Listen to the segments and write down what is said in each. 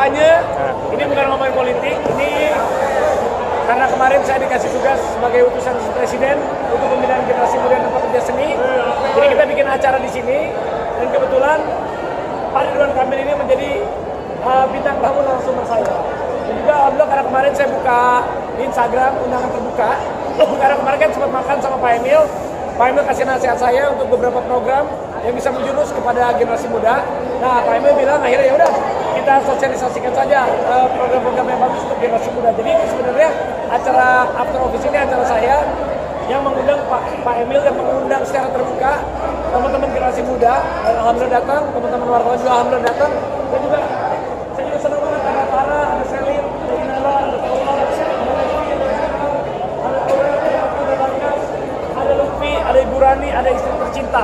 kampanye, ini bukan ngomongin politik, ini karena kemarin saya dikasih tugas sebagai utusan Presiden untuk pembinaan generasi muda dan pekerja seni. Jadi kita bikin acara di sini, dan kebetulan Pak Ridwan Kamil ini menjadi bintang tamu narasumber saya. Dan juga alhamdulillah karena kemarin saya buka di Instagram undangan terbuka, karena kemarin kan sempat makan sama Pak Emil. Pak Emil kasih nasihat saya untuk beberapa program yang bisa menjurus kepada generasi muda. Nah, Pak Emil bilang akhirnya ya udah kita sosialisasikan saja program-program yang bagus untuk generasi muda. Jadi ini sebenarnya acara After Office ini acara saya yang mengundang Pak Emil dan mengundang secara terbuka teman-teman generasi muda, dan alhamdulillah datang, teman-teman wartawan juga alhamdulillah datang, dan juga saya juga senang banget ada Tara, ada Selin, ada Inala, ada Paula, ada Aurel, ada Bagas, ada Lutfi, ada Ibu Rani, ada istri tercinta.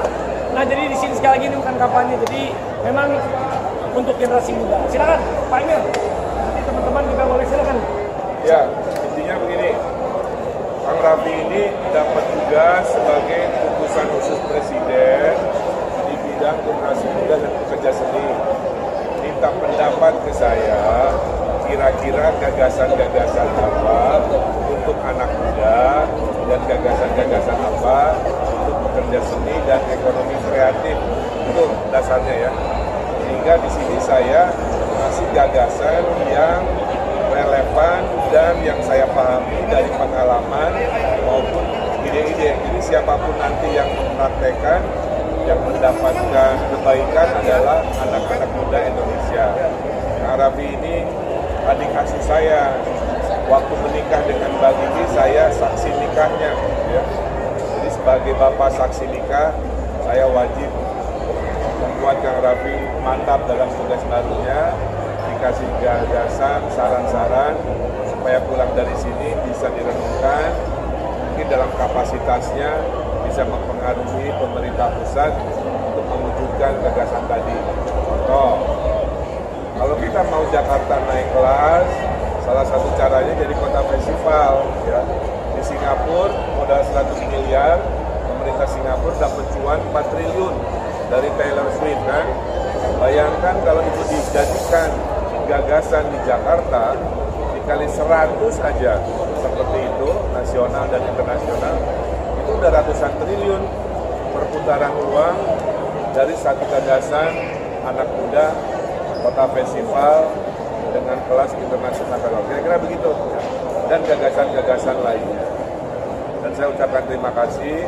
Nah, jadi di sini sekali lagi ini bukan kampanye, jadi memang untuk generasi muda. Silakan Pak Emil, nanti teman-teman juga boleh silakan. Ya, intinya begini, Kang Raffi ini dapat tugas sebagai utusan khusus Presiden di bidang generasi muda dan pekerja seni. Minta pendapat ke saya, kira-kira gagasan-gagasan apa untuk anak muda dan gagasan-gagasan apa untuk pekerja seni dan ekonomi kreatif. Itu dasarnya ya. Sehingga di sini saya kasih gagasan yang relevan dan yang saya pahami dari pengalaman maupun ide-ide. Jadi siapapun nanti yang mempraktekkan, yang mendapatkan kebaikan adalah anak-anak muda Indonesia. Kang Raffi ini adik asuh saya. Waktu menikah dengan Mbak Gigi, saya saksi nikahnya. Ya. Jadi sebagai bapak saksi nikah, saya wajib membuat Kang Raffi mantap dalam tugas barunya, dikasih gagasan, saran-saran, supaya pulang dari sini bisa direnungkan, mungkin dalam kapasitasnya bisa mempengaruhi pemerintah pusat untuk mewujudkan gagasan tadi. Contoh, kalau kita mau Jakarta naik kelas, salah satu caranya jadi kota festival. Ya. Di Singapura modal 100 miliar, pemerintah Singapura dapat cuan 4 triliun dari Taylor Swift kan. Bayangkan kalau itu dijadikan gagasan di Jakarta dikali 100 aja seperti itu, nasional dan internasional, itu udah ratusan triliun perputaran uang dari satu gagasan anak muda kota festival dengan kelas internasional. Kira-kira begitu, dan gagasan-gagasan lainnya. Dan saya ucapkan terima kasih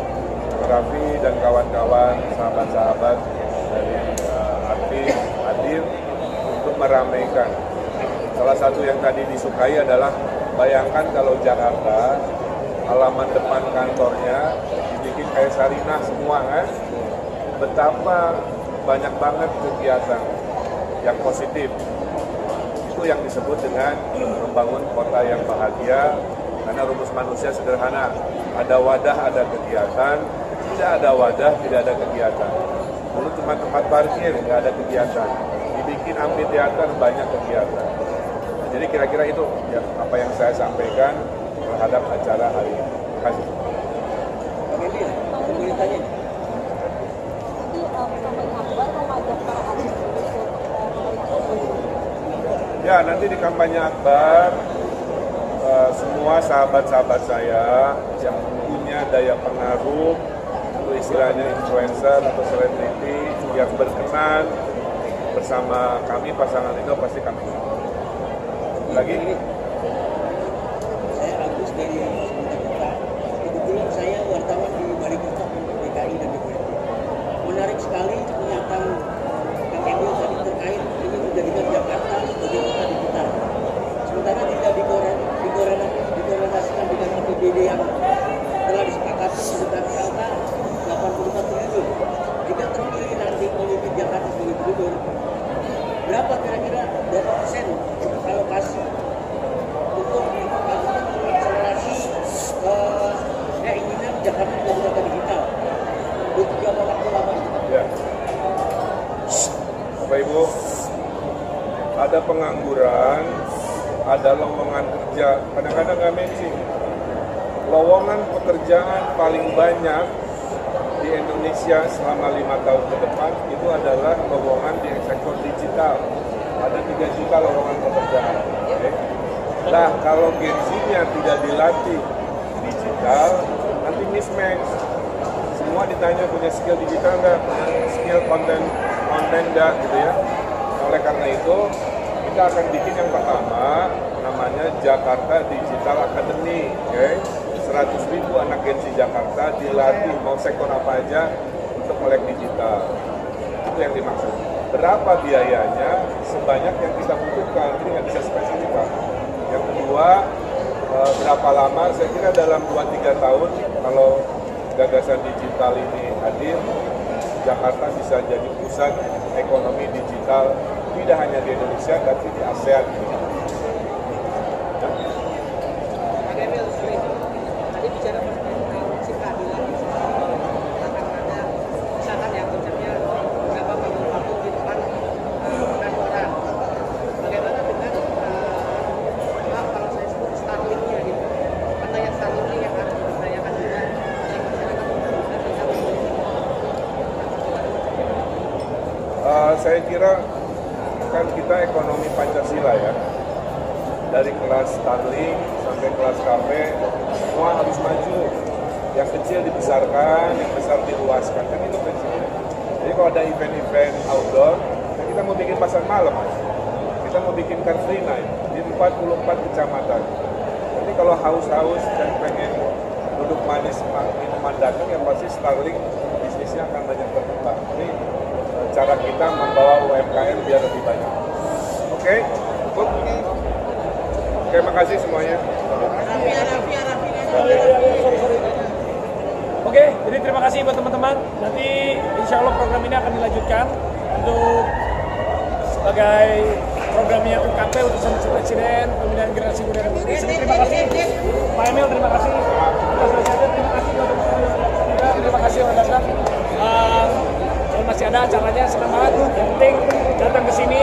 Raffi dan kawan-kawan, sahabat-sahabat dari artis hadir untuk meramaikan. Salah satu yang tadi disukai adalah bayangkan kalau Jakarta halaman depan kantornya dibikin kayak Sarinah semua kan, betapa banyak banget kegiatan yang positif. Itu yang disebut dengan membangun kota yang bahagia, karena rumus manusia sederhana, ada wadah, ada kegiatan. Tidak ada wadah, tidak ada kegiatan. Dulu cuma tempat parkir, nggak ada kegiatan. Dibikin amphitheater, banyak kegiatan. Nah, jadi kira-kira itu ya apa yang saya sampaikan terhadap acara hari ini. Terima kasih. Ya, nanti di kampanye akbar, semua sahabat-sahabat saya yang punya daya pengaruh, istilahnya influencer atau selebriti yang berkenan bersama kami pasangan itu pasti kami lagi. Saya Agus dari Sumatera. Kebetulan saya wartawan di Balai Kota DKI dan DPRD. Menarik sekali pernyataan Kang Emil tadi terkait ini menjadikan Jakarta sebagai kota digital. Sementara tidak dikorelasikan dengan APBD yang telah disepakati sebesar angka 84 triliun. Jika terpilih nanti memimpin Jakarta sebagai gubernur, berapa kira-kira berapa persen untuk alokasi untuk mengakselerasi keinginan Jakarta menjadi kota digital? Untuk jangka waktu lama itu? Ya. Bapak Ibu, ada pengangguran, ada lowongan kerja. Kadang-kadang nggak matching. Lowongan pekerjaan paling banyak di Indonesia selama 5 tahun ke depan itu adalah lowongan di sektor digital. ada 3 juta lowongan pekerjaan. Okay? Nah, kalau Gen Z-nya tidak dilatih digital, nanti mismatch. Semua ditanya punya skill digital nggak, skill konten nggak gitu ya. Oleh karena itu, kita akan bikin yang pertama, namanya Jakarta Digital Academy. Okay? 100.000 anak Gen Z Jakarta dilatih mau sektor apa aja untuk melek digital. Itu yang dimaksud. Berapa biayanya? Sebanyak yang kita butuhkan. Ini nggak bisa spesifik. Yang kedua, berapa lama? Saya kira dalam 2-3 tahun kalau gagasan digital ini hadir, Jakarta bisa jadi pusat ekonomi digital tidak hanya di Indonesia tapi di ASEAN. Tadi bicara mengenai si keadilan, akan ada misalkan yang konsepnya beberapa panggung di depan kantoran. Bagaimana dengan kalau saya sebut Starlink-nya gitu, pendayan Starlink yang akan diberdayakan juga oleh masyarakat dan bisa Saya kira kan kita ekonomi Pancasila ya, dari kelas Starling sampai kelas KP semua harus maju, yang kecil dibesarkan, yang besar diluaskan, kan itu prinsipnya. Jadi kalau ada event-event outdoor, ya kita mau bikin pasar malam, kita mau bikin car free night di 44 kecamatan. Jadi kalau haus-haus dan pengen duduk manis minuman dagang, yang pasti Starling bisnisnya akan banyak berkembang. Ini cara kita membawa UMKM biar lebih banyak. Oke, cukup. Terima kasih semuanya. Oke, jadi terima kasih buat teman-teman. Nanti insya Allah program ini akan dilanjutkan untuk sebagai programnya UKP, Utusan Presiden, Pembinaan Generasi Muda dan Profesional. Terima kasih Pak Emil, terima kasih Mas Presiden, terima kasih juga, terima kasih Mas Dasar. Dan masih ada acaranya, senang banget. Yang penting datang ke sini,